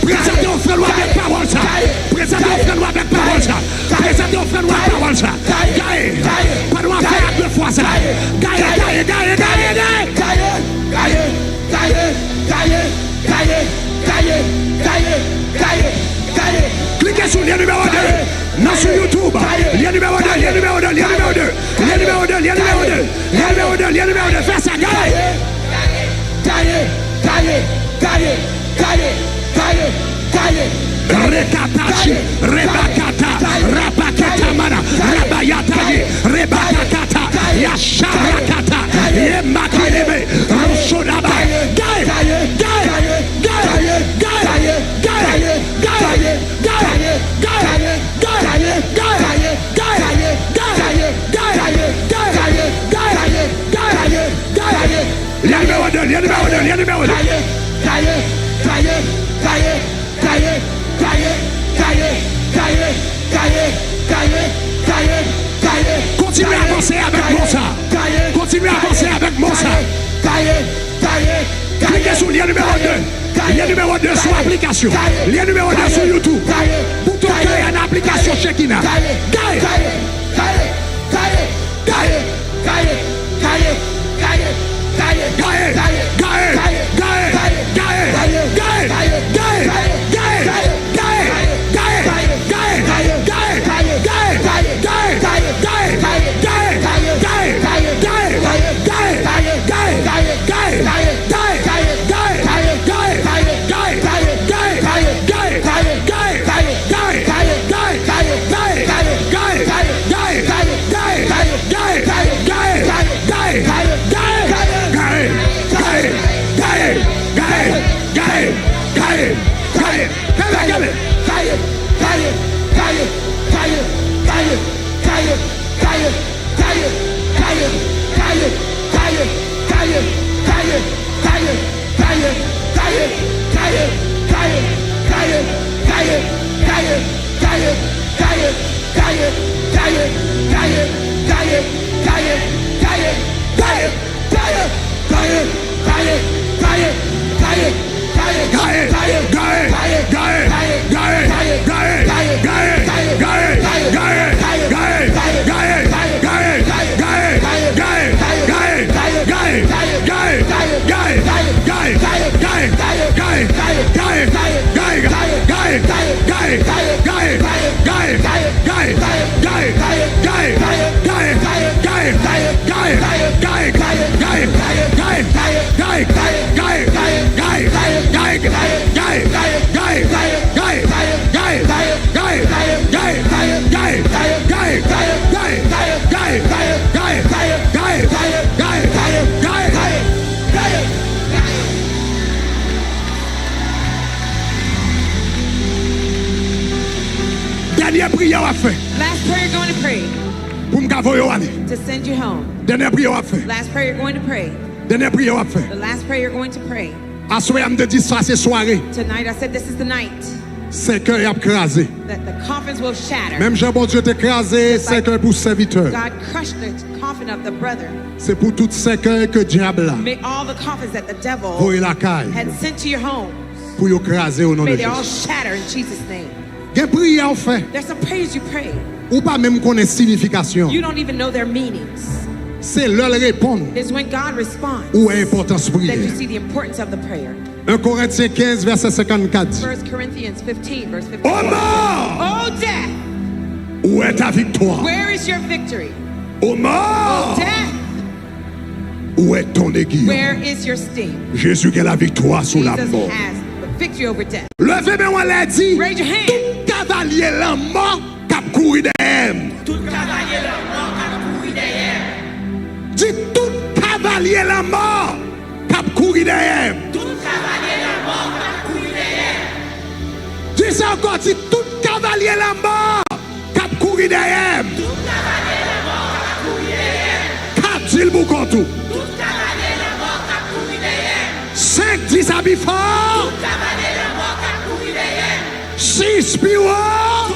Présentez offrande avec parole ça. Présentez offrande avec parole ça. Présentez offrande avec parole ça. Gaillez. Pas de faire deux fois ça. Gaillez. Cliquez sur le lien numéro 2. Non sur YouTube. Lien numéro 2. numéro 2, lien numéro 2. Continuez à avancer avec Monsa. Continuez à avancer avec Monsa. Cliquez sur le lien numéro 2. Lien numéro 2 sur l'application. Lien numéro 2 sur YouTube. Pour ton cœur, il y a une application Shekinah. Gagne. Dernière prière à faire. Last prayer you're going to pray Pour me gavoyer aller. to send you home. Dernière prière à faire. Last prayer you're going to pray. Dernière prière à faire. The last prayer you're going to pray. À soir, je me dis ça, c'est soirée. Tonight I said this is the night C'est cœur y a crasé. that the coffins will shatter. Même Jean bon Dieu t'est crasé, c'est cœur pour serviteur. God crushed the coffin of the brother. C'est pour toutes ces cœurs que diable a. May all the coffins that the devil Voyez la caille. had sent to your home, Pour y craser au nom de may they all Jésus. shatter in Jesus' name. Quelle prière on fait? There's some prayers you pray. Ou pas même connaître signification. You don't even know their meanings. C'est leur répondre. It's when God responds Où est l'importance that you prière? see the importance of the prayer. 1 Corinthiens 15, verset 54. 1 Corinthians 15, verse 15. Oh mort! Oh death, Où est ta victoire? where is your victory? Oh mort! Death, Où est ton aiguillon? where is your sting? Jésus qui a la victoire sur la Jesus mort. has the victory over death. Levez bien, on l'a dit. Raise your hand. Tout cavalier la mort cap courir derrière. Dis tout cavalier la mort cap courir derrière. Dis ça encore, dis tout cavalier la mort cap courir derrière. Cap dit le boucan tout. 5 10 habits forts. 6 pivots.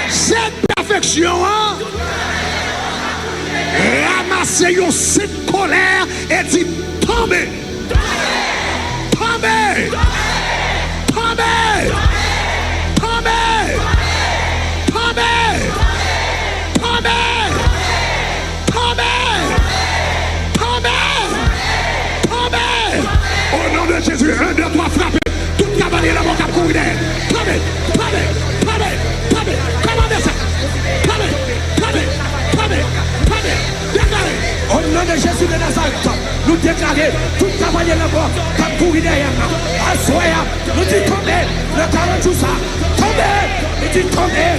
7 perfection. Ramassez une cette colère et dit tombez. Tombez. Tombez. Tombez. Tombez. Tombez. Tombez. Tombez. Tombez. Au nom de Jésus, 1, 2, 3, frappez. Tout cavalier la mort qui a couru derrière. Tombez. Tombez. Tombez. Tombez. Commandez ça. Tombez. Tombez. Tombez. Tombez. Déclarez. Au nom de Jésus de Nazareth, nous déclarons tout cavalier la mort qui a couru derrière nous. Assoya, nous disons tomber, le talent tout ça. Tomber, nous disons tomber,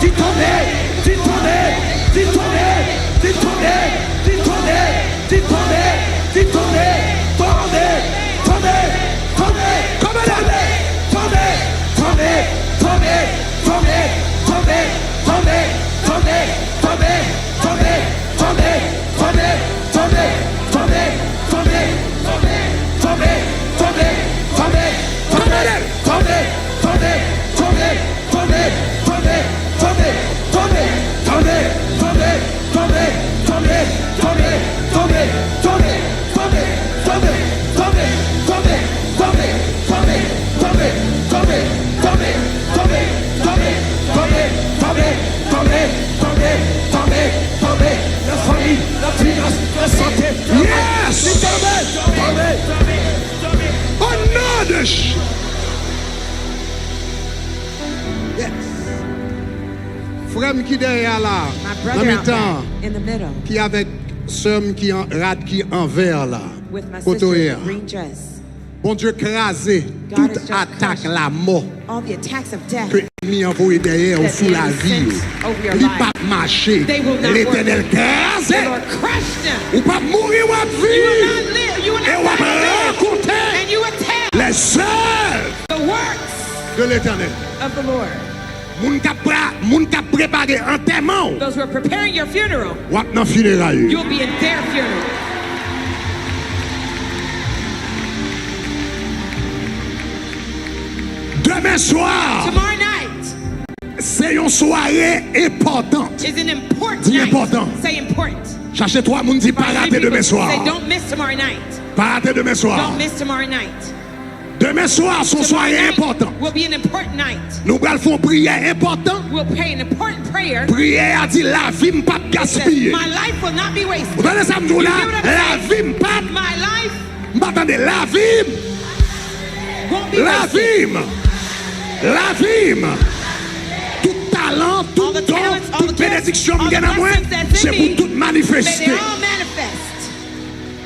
dis tomber, dis tomber, dis tomber, dis tomber, dis tomber, dis tomber, dis tomber, tomber, tomber, tomber, tomber, tomber, tomber, tomber, tomber, tomber, tomber, tomber, tomber, tomber, tomber, tomber, tomber, tomber, tomber, frère qui derrière là, My en brother même out temps, back in the middle qui avec soeur qui en rad qui envers là. with my Côté sister in hier. the green dress. Bon Dieu crasé God toute has just attaque crushed la mort All the attacks of death. que l'ennemi envoyé derrière ou That sous the la enemy vie. sent over your Il life. pas marcher. They will not L'Éternel work. crasé. The Lord crushed them. Ou pas mourir ou You will vivre. not live. You will Et not on va live. raconter And you will tell les œuvres the works de l'Éternel. of the Lord. Moun ka préparé enterrement. Those who are preparing your funeral, Ou ap nan funérailles. you'll be in their funeral. Demain soir, Tomorrow night c'est une soirée importante. is an important Dis night. important. Say important. Cherchez toi, moun dit pas Find rater three demain people. soir. Say don't miss tomorrow night. Pas rater demain soir. Don't miss tomorrow night. Demain soir, son Tomorrow soirée night importante. will be an important night. Nous allons faire une prière importante. We'll pray an important prayer. Prière a dit la vie ne pas That gaspiller. my life will not be Vous wasted. entendez ça, m'dou là? You hear what I'm La saying? vie pas. My life M'attendez, la vie. won't be La wasted. vie. La vie. Tout talent, tout All the don, talents, all toute the gifts, bénédiction all the que à moi, blessings that's in c'est me, pour tout May manifester. they all manifest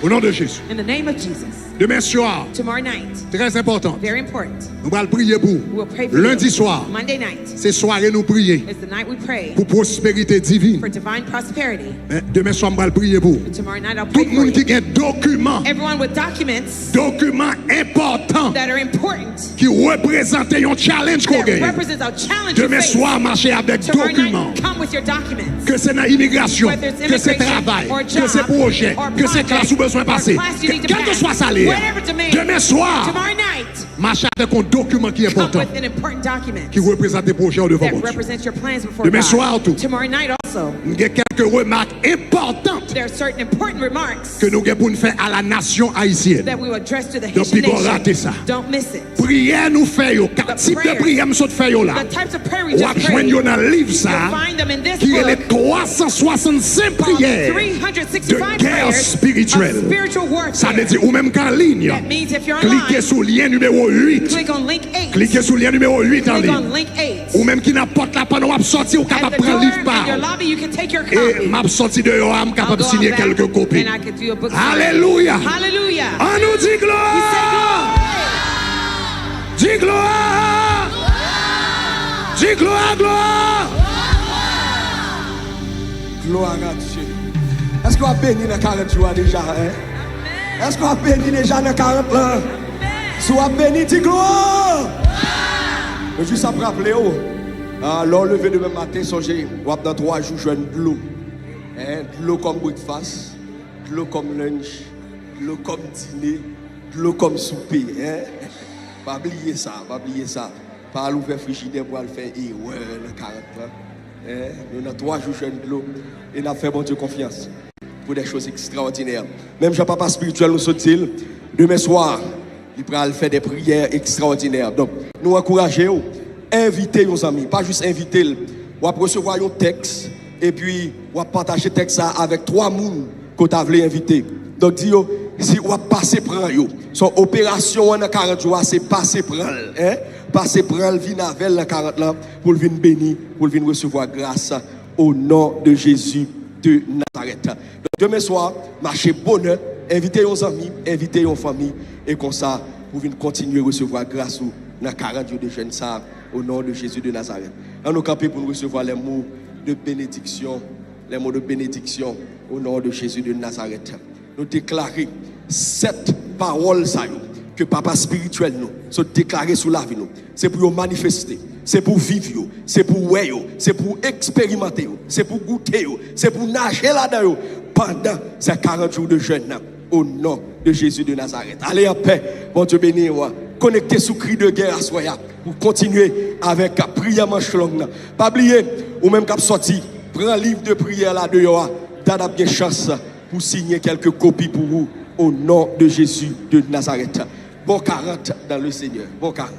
Au nom de Jésus. in the name of Jesus. Demain soir, Tomorrow night, très important. very important. Nous allons prier pour. We'll pray for Lundi you. soir, Monday night c'est soirée nous prier is the night we pray pour prospérité divine. for divine prosperity. Mais demain soir, nous allons prier pour. Tomorrow night I'll Tout pray le for monde qui you. a un document, Everyone with documents important that are important qui représente un challenge qu'on that gagne. represents our challenge you Demain face. soir, marcher avec Tomorrow documents. night, come with your documents. Que c'est dans l'immigration, Whether it's que c'est immigration travail, or que job c'est projet, or que c'est project classe ou besoin or passer. class you need to Quel que pass, soit ça, whatever demand. demain soir, Tomorrow night, marcher avec un document qui est come important, with an important document qui représente des projets devant that vous. represents your plans before Demain God. soir, tout. Tomorrow night also, Il y a quelques remarques importantes there are certain important remarks que nous avons pour nous faire à la nation haïtienne. that we will address to the Donc, Haitian puis qu'on rate nation. ça. Don't miss it. Prière nous fait, quatre types de prayers, prières nous fait là. The types of prayer we Ou just à prayed, joindre dans le livre you'll ça, find them in this qui est les book 365 called prières 365 de guerre prayers spirituelle. of spiritual warfare. Ça veut dire, ou même qu'en ligne, That means if you're cliquez online, sur le lien numéro 8. click on link 8. Cliquez sur le lien numéro 8 en Click ligne. on link 8. Ou même qui n'importe la panneau, vous sortir ou At capable the de prendre door le livre par. in your lobby, you can take your Et copy. m'a sorti dehors, je suis I'll capable de go signer out back quelques copies. and I could do a book signing. Alléluia. Hallelujah. On nous dit gloire. Dis gloire. Dis gloire, gloire. Gloire à Dieu. Est-ce qu'on a béni dans 40 jours déjà? Hein? Est-ce qu'on a béni déjà dans 40 ans? Si on a béni, dis gloire. Je juste après rappeler, alors levé demain matin, songez, on va dans 3 jours jouer de l'eau. De l'eau comme breakfast, de l'eau comme lunch, de l'eau comme dîner, de l'eau comme souper. Pas oublier ça, pas oublier ça. Pas l'ouvrir frigidaire pour le faire et ouais, le 40 ans. Nous avons 3 jours de l'eau et nous avons fait bon Dieu confiance pour des choses extraordinaires. Même Jean-Papa spirituel nous saute-t-il, demain soir, il pourra faire des prières extraordinaires. Donc, nous encourageons, inviter nos amis, pas juste inviter, on va recevoir un texte et puis on va partager le texte avec 3 personnes que tu as voulu inviter. Donc, dis si on va passer prendre yo, son opération en 40 jours, c'est passer prendre, passer prendre vin avec la 40 là pour venir bénir, pour venir recevoir grâce au nom de Jésus de Nazareth. Donc, demain soir, marcher bonheur, invitez nos amis, invitez nos familles et comme ça, pour venir continuer à recevoir grâce dans 40 jours de jeûne ça au nom de Jésus de Nazareth. On nous camper pour nous recevoir les mots de bénédiction, les mots de bénédiction au nom de Jésus de Nazareth. Nous déclarer cette parole que papa spirituel nous sont déclarés sous la vie nous. C'est pour manifester, c'est pour vivre, c'est pour voir, c'est pour expérimenter, c'est pour goûter, c'est pour nager là-dedans pendant ces 40 jours de jeûne au nom de Jésus de Nazareth. Allez en paix, bon Dieu béni, connectez sous cri de guerre à soya pour continuer avec la prière manche longue. Pas oublier, ou même cap sorti, prends un livre de prière là dehors, donne bien chance pour signer quelques copies pour vous au nom de Jésus de Nazareth. Bon 40 dans le Seigneur. Bon 40.